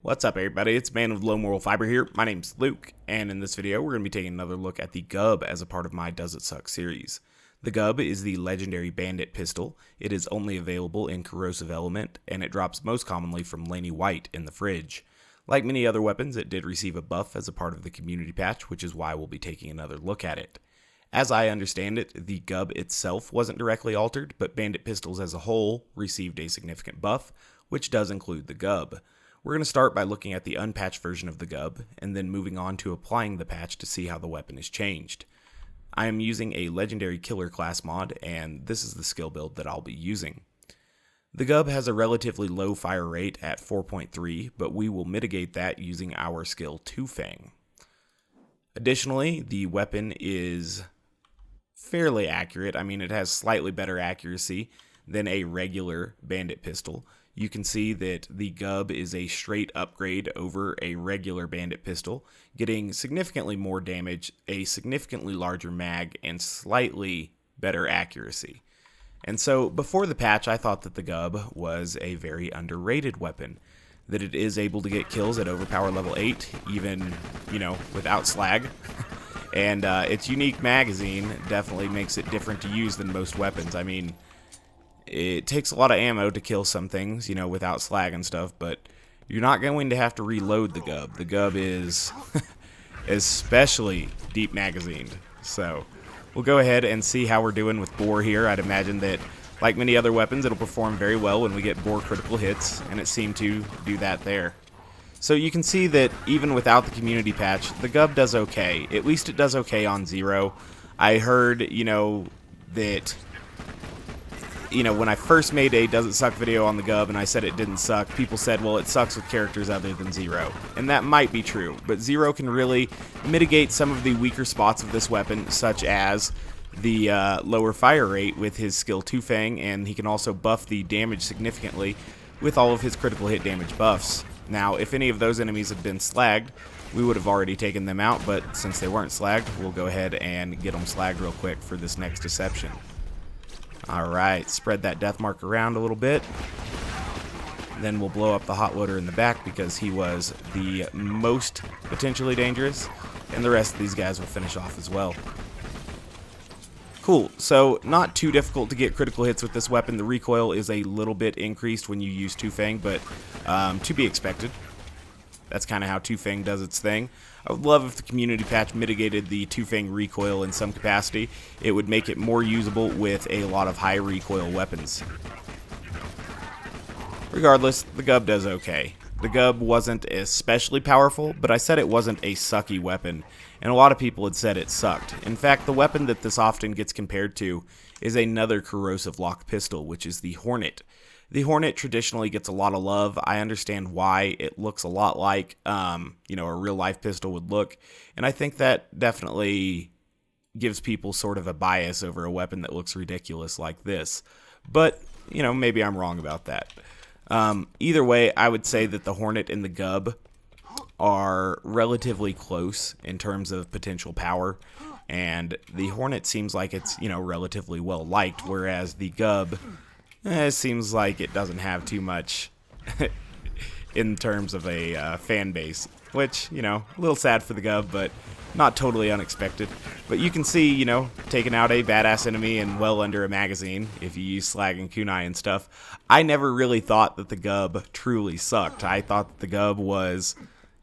What's up, everybody? It's Man with Low Moral Fiber here. My name's Luke, and in this video we're going to be taking another look at the Gub as a part of my Does It Suck series. The Gub is the legendary Bandit Pistol. It is only available in corrosive element, and it drops most commonly from Laney White in the fridge. Like many other weapons, it did receive a buff as a part of the community patch, which is why we'll be taking another look at it. As I understand it, the Gub itself wasn't directly altered, but Bandit Pistols as a whole received a significant buff, which does include the Gub. We're going to start by looking at the unpatched version of the Gub, and then moving on to applying the patch to see how the weapon is changed. I am using a legendary killer class mod, and this is the skill build that I'll be using. The Gub has a relatively low fire rate at 4.3, but we will mitigate that using our skill Two Fang. Additionally, the weapon is fairly accurate. I mean, it has slightly better accuracy than a regular Bandit Pistol. You can see that the Gub is a straight upgrade over a regular Bandit Pistol, getting significantly more damage, a significantly larger mag, and slightly better accuracy. And so, before the patch, I thought that the Gub was a very underrated weapon, that it is able to get kills at overpower level 8, even, without slag. And its unique magazine definitely makes it different to use than most weapons. I mean, it takes a lot of ammo to kill some things, without slag and stuff, but you're not going to have to reload the Gub. The Gub is especially deep magazined. So we'll go ahead and see how we're doing with bore here. I'd imagine that, like many other weapons, it'll perform very well when we get bore critical hits, and it seemed to do that there. So you can see that even without the community patch, the Gub does okay. At least it does okay on 0. I heard, that when I first made a Does It Suck video on the Gub and I said it didn't suck, people said, well, it sucks with characters other than 0. And that might be true, but 0 can really mitigate some of the weaker spots of this weapon, such as the lower fire rate with his skill Two Fang, and he can also buff the damage significantly with all of his critical hit damage buffs. Now, if any of those enemies had been slagged, we would have already taken them out, but since they weren't slagged, we'll go ahead and get them slagged real quick for this next deception. Alright, spread that death mark around a little bit. Then we'll blow up the hot loader in the back because he was the most potentially dangerous, and the rest of these guys will finish off as well. Cool, so not too difficult to get critical hits with this weapon. The recoil is a little bit increased when you use Two Fang, but to be expected. That's kind of how Two Fang does its thing. I would love if the community patch mitigated the Two Fang recoil in some capacity. It would make it more usable with a lot of high recoil weapons. Regardless, the Gub does okay. The Gub wasn't especially powerful, but I said it wasn't a sucky weapon, and a lot of people had said it sucked. In fact, the weapon that this often gets compared to is another corrosive lock pistol, which is the Hornet. The Hornet traditionally gets a lot of love. I understand why. It looks a lot like, a real-life pistol would look, and I think that definitely gives people sort of a bias over a weapon that looks ridiculous like this. But, maybe I'm wrong about that. Either way, I would say that the Hornet and the Gub are relatively close in terms of potential power, and the Hornet seems like it's, relatively well liked, whereas the Gub seems like it doesn't have too much in terms of a fan base, which, a little sad for the Gub, but not totally unexpected. But you can see, taking out a badass enemy in well under a magazine, if you use slag and kunai and stuff. I never really thought that the Gub truly sucked. I thought that the Gub was,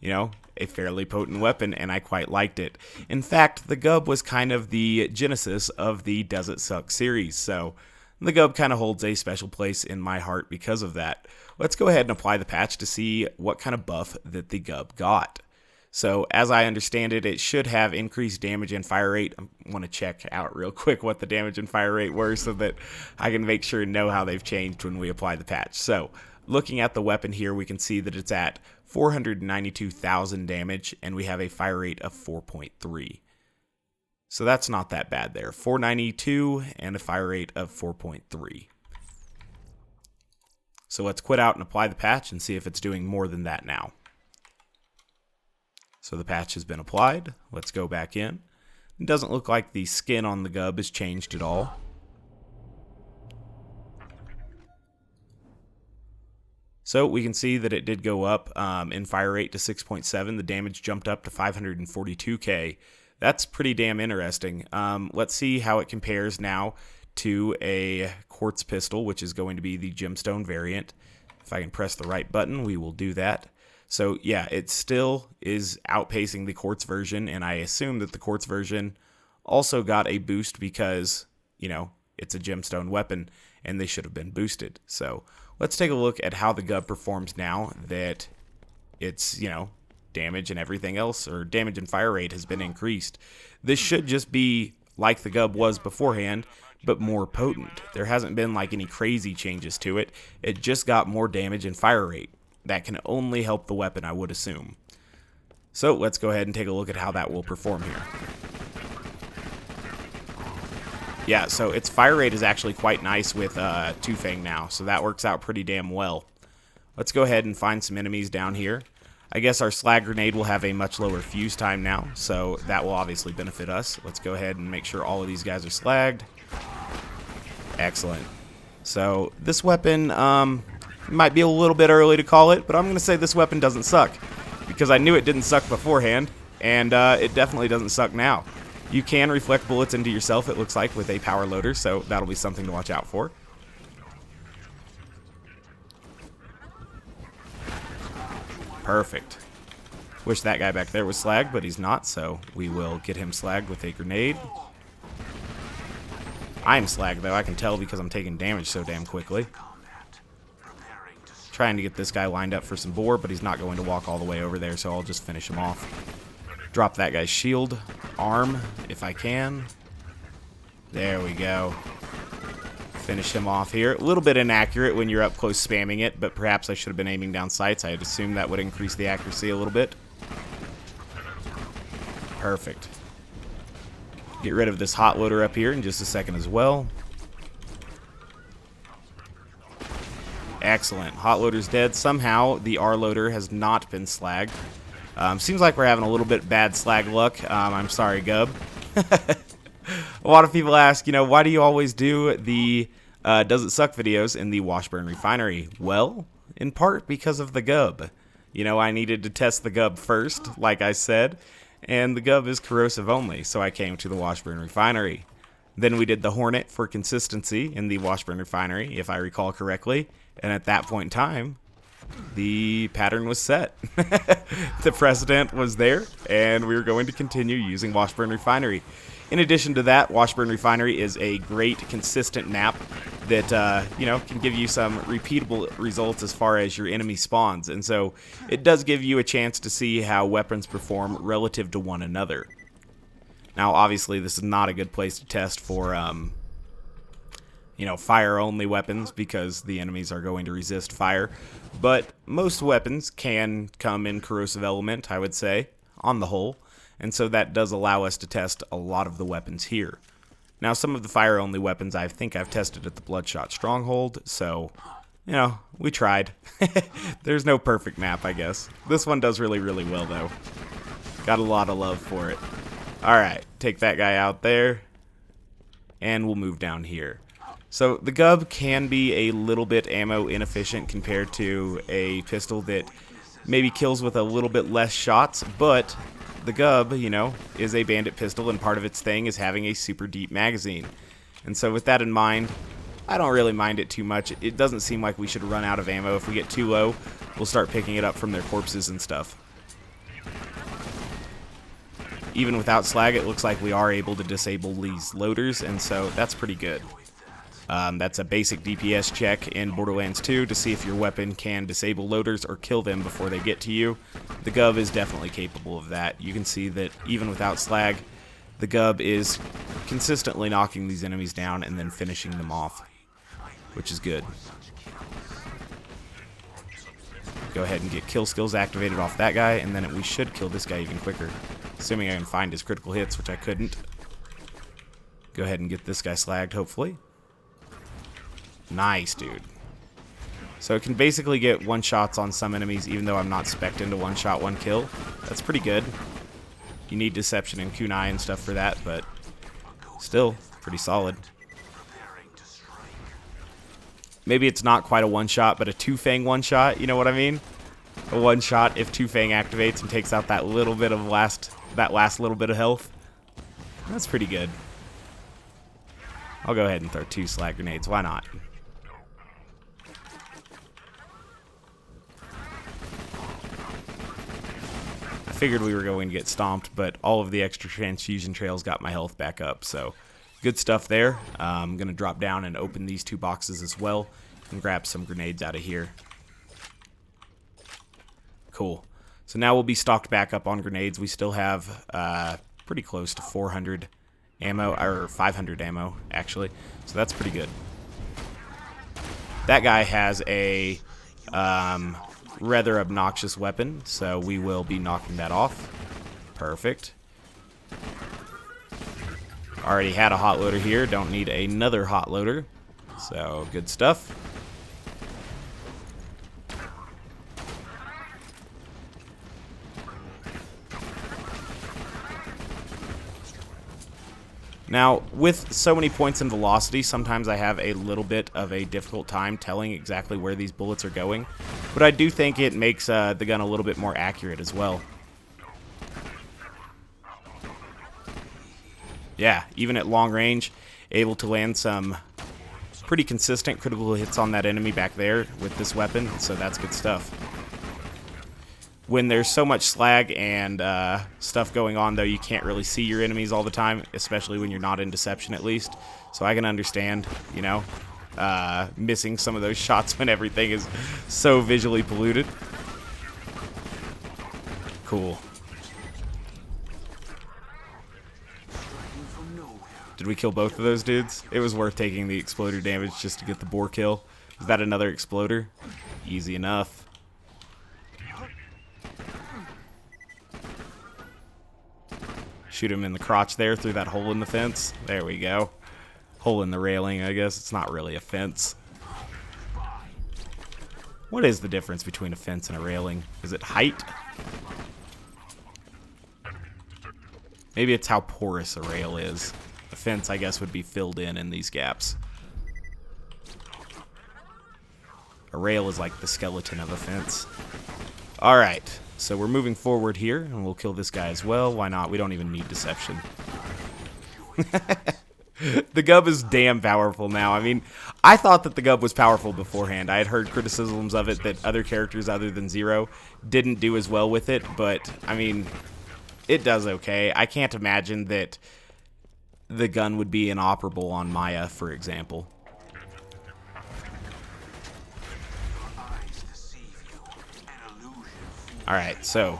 a fairly potent weapon, and I quite liked it. In fact, the Gub was kind of the genesis of the Does It Suck series, so the Gub kind of holds a special place in my heart because of that. Let's go ahead and apply the patch to see what kind of buff that the Gub got. So, as I understand it, it should have increased damage and fire rate. I want to check out real quick what the damage and fire rate were so that I can make sure and know how they've changed when we apply the patch. So, looking at the weapon here, we can see that it's at 492,000 damage, and we have a fire rate of 4.3. So that's not that bad there. 492 and a fire rate of 4.3. So let's quit out and apply the patch and see if it's doing more than that now. So the patch has been applied. Let's go back in. It doesn't look like the skin on the Gub has changed at all. So we can see that it did go up in fire rate to 6.7. The damage jumped up to 542k. That's pretty damn interesting. Let's see how it compares now to a Quartz Pistol, which is going to be the gemstone variant. If I can press the right button, we will do that. So yeah, it still is outpacing the Quartz version, and I assume that the Quartz version also got a boost because, you know, it's a gemstone weapon, and they should have been boosted. So let's take a look at how the Gub performs now that it's, you know, damage and everything else, or damage and fire rate has been increased. This should just be like the Gub was beforehand, but more potent. There hasn't been like any crazy changes to it. It just got more damage and fire rate. That can only help the weapon, I would assume. So let's go ahead and take a look at how that will perform here. Yeah, so its fire rate is actually quite nice with Two Fang now, so that works out pretty damn well. Let's go ahead and find some enemies down here. I guess our slag grenade will have a much lower fuse time now, so that will obviously benefit us. Let's go ahead and make sure all of these guys are slagged. Excellent. So this weapon, might be a little bit early to call it, but I'm going to say this weapon doesn't suck, because I knew it didn't suck beforehand, and it definitely doesn't suck now. You can reflect bullets into yourself, it looks like, with a power loader, so that'll be something to watch out for. Perfect. Wish that guy back there was slagged, but he's not, so we will get him slagged with a grenade. I'm slagged, though. I can tell because I'm taking damage so damn quickly. Trying to get this guy lined up for some bore, but he's not going to walk all the way over there, so I'll just finish him off. Drop that guy's shield. Arm, if I can. There we go. Finish him off here. A little bit inaccurate when you're up close spamming it, but perhaps I should have been aiming down sights. I had assumed that would increase the accuracy a little bit. Perfect. Get rid of this hot loader up here in just a second as well. Excellent. Hot loader's dead. Somehow the R loader has not been slagged. Seems like we're having a little bit bad slag luck. I'm sorry, Gub. A lot of people ask, you know, why do you always do the Does It Suck videos in the Washburn Refinery? Well, in part because of the Gub. You know, I needed to test the Gub first, like I said, and the Gub is corrosive only, so I came to the Washburn Refinery. Then we did the Hornet for consistency in the Washburn Refinery, if I recall correctly, and at that point in time, the pattern was set. The precedent was there, and we were going to continue using Washburn Refinery. In addition to that, Washburn Refinery is a great, consistent map that, you know, can give you some repeatable results as far as your enemy spawns. And so it does give you a chance to see how weapons perform relative to one another. Now, obviously, this is not a good place to test for, you know, fire-only weapons because the enemies are going to resist fire. But most weapons can come in corrosive element, I would say, on the whole. And so that does allow us to test a lot of the weapons here. Now, some of the fire-only weapons I think I've tested at the Bloodshot Stronghold, so, you know, we tried. There's no perfect map, I guess. This one does really, really well, though. Got a lot of love for it. Alright, take that guy out there, and we'll move down here. So, the Gub can be a little bit ammo inefficient compared to a pistol that maybe kills with a little bit less shots, but the Gub, you know, is a Bandit Pistol, and part of its thing is having a super deep magazine. And so with that in mind, I don't really mind it too much. It doesn't seem like we should run out of ammo. If we get too low, we'll start picking it up from their corpses and stuff. Even without slag, it looks like we are able to disable these loaders, and so that's pretty good. That's a basic DPS check in Borderlands 2 to see if your weapon can disable loaders or kill them before they get to you. The Gub is definitely capable of that. You can see that even without slag, the Gub is consistently knocking these enemies down and then finishing them off, which is good. Go ahead and get kill skills activated off that guy, and then we should kill this guy even quicker. Assuming I can find his critical hits, which I couldn't. Go ahead and get this guy slagged, hopefully. Nice, dude. So it can basically get one-shots on some enemies, even though I'm not spec'd into one-shot, one-kill. That's pretty good. You need Deception and Kunai and stuff for that, but still, pretty solid. Maybe it's not quite a one-shot, but a two-fang one-shot, you know what I mean? A one-shot if two-fang activates and takes out that little bit of that last little bit of health. That's pretty good. I'll go ahead and throw 2 slag grenades. Why not? I figured we were going to get stomped, but all of the extra transfusion trails got my health back up, so good stuff there. I'm going to drop down and open these 2 boxes as well and grab some grenades out of here. Cool. So now we'll be stocked back up on grenades. We still have pretty close to 400 ammo, or 500 ammo, actually. So that's pretty good. That guy has a rather obnoxious weapon, so we will be knocking that off. Perfect. Already had a hot loader here. Don't need another hot loader. So, good stuff. Now, with so many points in velocity, sometimes I have a little bit of a difficult time telling exactly where these bullets are going, but I do think it makes the gun a little bit more accurate as well. Yeah, even at long range, able to land some pretty consistent critical hits on that enemy back there with this weapon, so that's good stuff. When there's so much slag and stuff going on, though, you can't really see your enemies all the time, especially when you're not in deception, at least. So I can understand, you know, missing some of those shots when everything is so visually polluted. Cool. Did we kill both of those dudes? It was worth taking the exploder damage just to get the boar kill. Is that another exploder? Easy enough. Shoot him in the crotch there through that hole in the fence. There we go. Hole in the railing, I guess. It's not really a fence. What is the difference between a fence and a railing? Is it height? Maybe it's how porous a rail is. A fence, I guess, would be filled in these gaps. A rail is like the skeleton of a fence. Alright. So we're moving forward here, and we'll kill this guy as well. Why not? We don't even need deception. The Gub is damn powerful now. I mean, I thought that the Gub was powerful beforehand. I had heard criticisms of it that other characters other than Zero didn't do as well with it, but, I mean, it does okay. I can't imagine that the gun would be inoperable on Maya, for example. Alright, so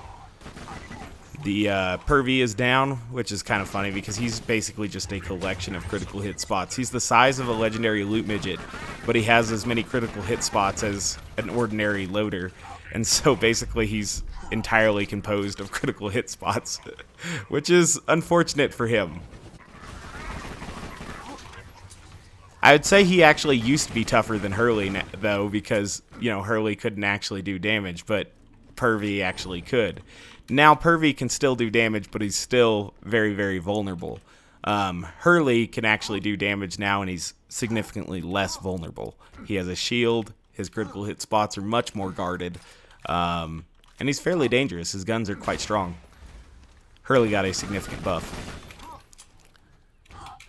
the Pervy is down, which is kind of funny because he's basically just a collection of critical hit spots. He's the size of a legendary loot midget, but he has as many critical hit spots as an ordinary loader. And so basically he's entirely composed of critical hit spots, which is unfortunate for him. I would say he actually used to be tougher than Hurley, though, because, you know, Hurley couldn't actually do damage, but Pervy actually could. Now Pervy can still do damage, but he's still very, very vulnerable. Hurley can actually do damage now, and he's significantly less vulnerable. He has a shield, his critical hit spots are much more guarded, and he's fairly dangerous. His guns are quite strong. Hurley got a significant buff.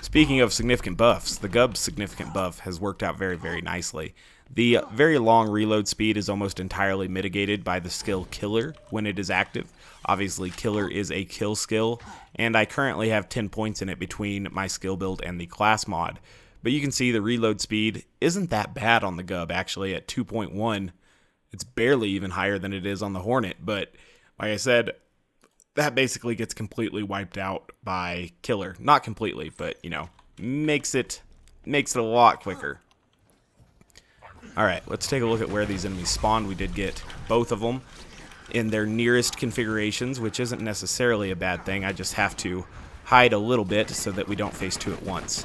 Speaking of significant buffs, the Gub's significant buff has worked out very, very nicely. The very long reload speed is almost entirely mitigated by the skill Killer when it is active. Obviously, Killer is a kill skill, and I currently have 10 points in it between my skill build and the class mod. But you can see the reload speed isn't that bad on the Gub, actually, at 2.1. It's barely even higher than it is on the Hornet, but like I said, that basically gets completely wiped out by Killer. Not completely, but, you know, makes it a lot quicker. Alright, let's take a look at where these enemies spawn. We did get both of them in their nearest configurations, which isn't necessarily a bad thing. I just have to hide a little bit so that we don't face two at once.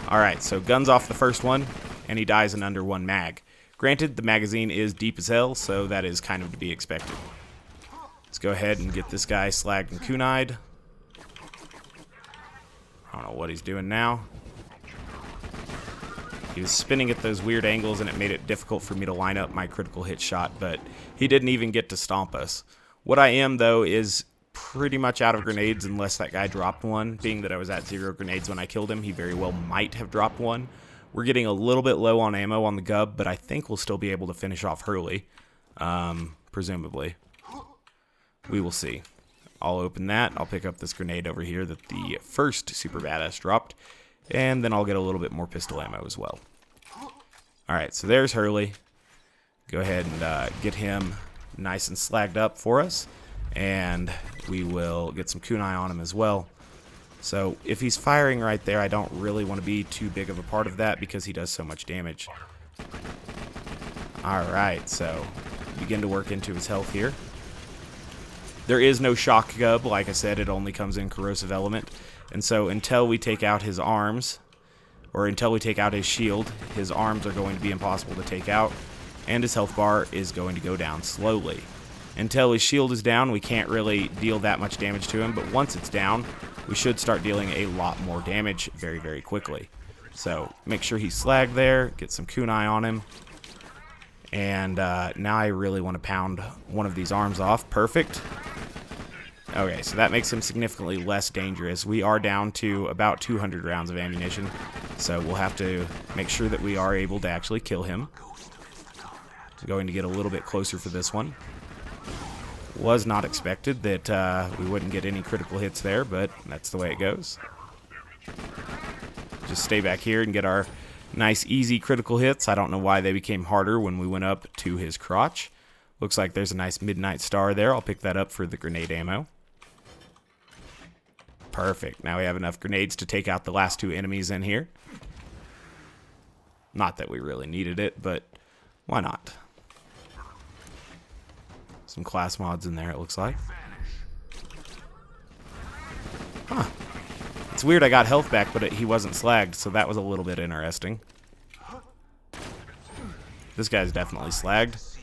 Alright, so guns off the first one, and he dies in under one mag. Granted, the magazine is deep as hell, so that is kind of to be expected. Let's go ahead and get this guy slagged and kunai'd. I don't know what he's doing now. He was spinning at those weird angles, and it made it difficult for me to line up my critical hit shot, but he didn't even get to stomp us. What I am, though, is pretty much out of grenades unless that guy dropped one. Being that I was at 0 grenades when I killed him, he very well might have dropped one. We're getting a little bit low on ammo on the Gub, but I think we'll still be able to finish off Hurley, presumably. We will see. I'll open that. I'll pick up this grenade over here that the first Super Badass dropped, and then I'll get a little bit more pistol ammo as well. Alright, so there's Hurley. Go ahead and get him nice and slagged up for us, and we will get some kunai on him as well. So if he's firing right there, I don't really want to be too big of a part of that because he does so much damage. Alright, so begin to work into his health here. There is no shock Gub, like I said, it only comes in corrosive element. And so until we take out his arms, or until we take out his shield, his arms are going to be impossible to take out, and his health bar is going to go down slowly. Until his shield is down, we can't really deal that much damage to him, but once it's down, we should start dealing a lot more damage very, very quickly. So make sure he's slagged there, get some kunai on him, and now I really want to pound one of these arms off. Perfect. Okay, so that makes him significantly less dangerous. We are down to about 200 rounds of ammunition, so we'll have to make sure that we are able to actually kill him. So going to get a little bit closer for this one. Was not expected that we wouldn't get any critical hits there, but that's the way it goes. Just stay back here and get our nice, easy critical hits. I don't know why they became harder when we went up to his crotch. Looks like there's a nice midnight star there. I'll pick that up for the grenade ammo. Perfect. Now we have enough grenades to take out the last 2 enemies in here. Not that we really needed it, but why not? Some class mods in there, it looks like. Huh. It's weird I got health back, but he wasn't slagged, so that was a little bit interesting. This guy's definitely slagged.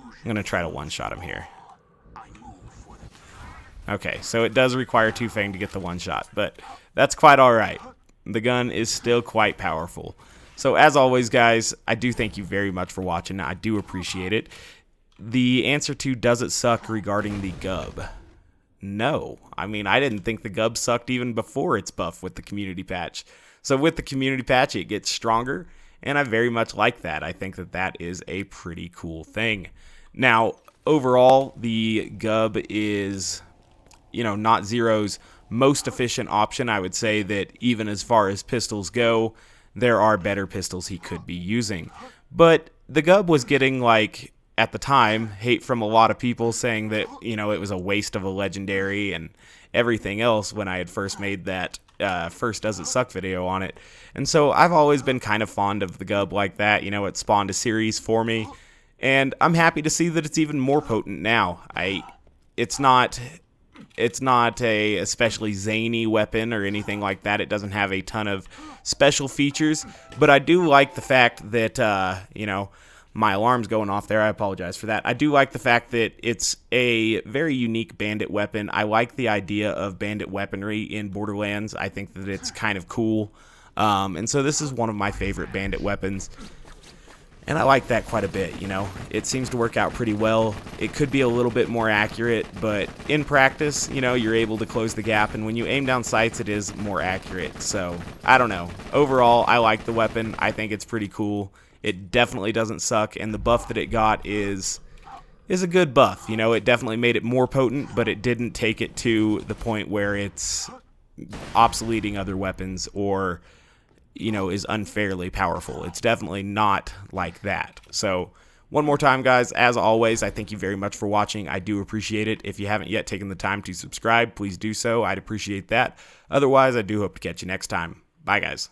I'm going to try to one-shot him here. Okay, so it does require Two-Fang to get the one-shot, but that's quite alright. The gun is still quite powerful. So as always, guys, I do thank you very much for watching. I do appreciate it. The answer to does it suck regarding the Gub? No. I mean, I didn't think the Gub sucked even before its buff with the community patch. So with the community patch, it gets stronger, and I very much like that. I think that that is a pretty cool thing. Now, overall, the Gub is, you know, not Zero's most efficient option. I would say that even as far as pistols go, there are better pistols he could be using. But the Gub was getting, like, at the time, hate from a lot of people saying that, you know, it was a waste of a legendary and everything else when I had first made that first Does It Suck video on it. And so I've always been kind of fond of the Gub like that. You know, it spawned a series for me, and I'm happy to see that it's even more potent now. It's not a especially zany weapon or anything like that. It doesn't have a ton of special features, but I do like the fact that, you know, my alarm's going off there. I apologize for that. I do like the fact that it's a very unique bandit weapon. I like the idea of bandit weaponry in Borderlands. I think that it's kind of cool. And so this is one of my favorite bandit weapons. And I like that quite a bit, you know. It seems to work out pretty well. It could be a little bit more accurate, but in practice, you know, you're able to close the gap. And when you aim down sights, it is more accurate. So, I don't know. Overall, I like the weapon. I think it's pretty cool. It definitely doesn't suck, and the buff that it got is a good buff. You know, it definitely made it more potent, but it didn't take it to the point where it's obsoleting other weapons or, you know, is unfairly powerful. It's definitely not like that. So, one more time, guys, as always, I thank you very much for watching. I do appreciate it. If you haven't yet taken the time to subscribe, please do so. I'd appreciate that. Otherwise, I do hope to catch you next time. Bye, guys.